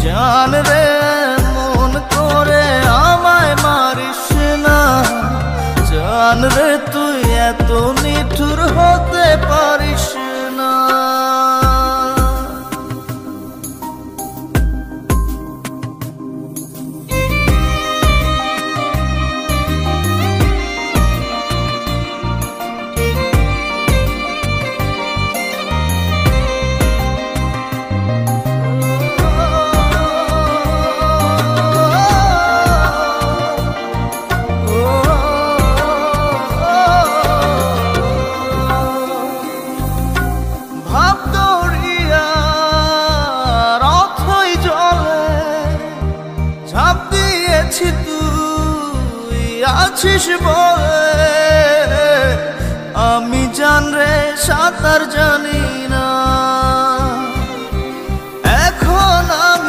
জান রে মন করে আমায় মারিস না, জান রে তুই এত নিঠুর হতে পারিস না। তুই আছিস বলে আমি জান রে সাঁতার জানি।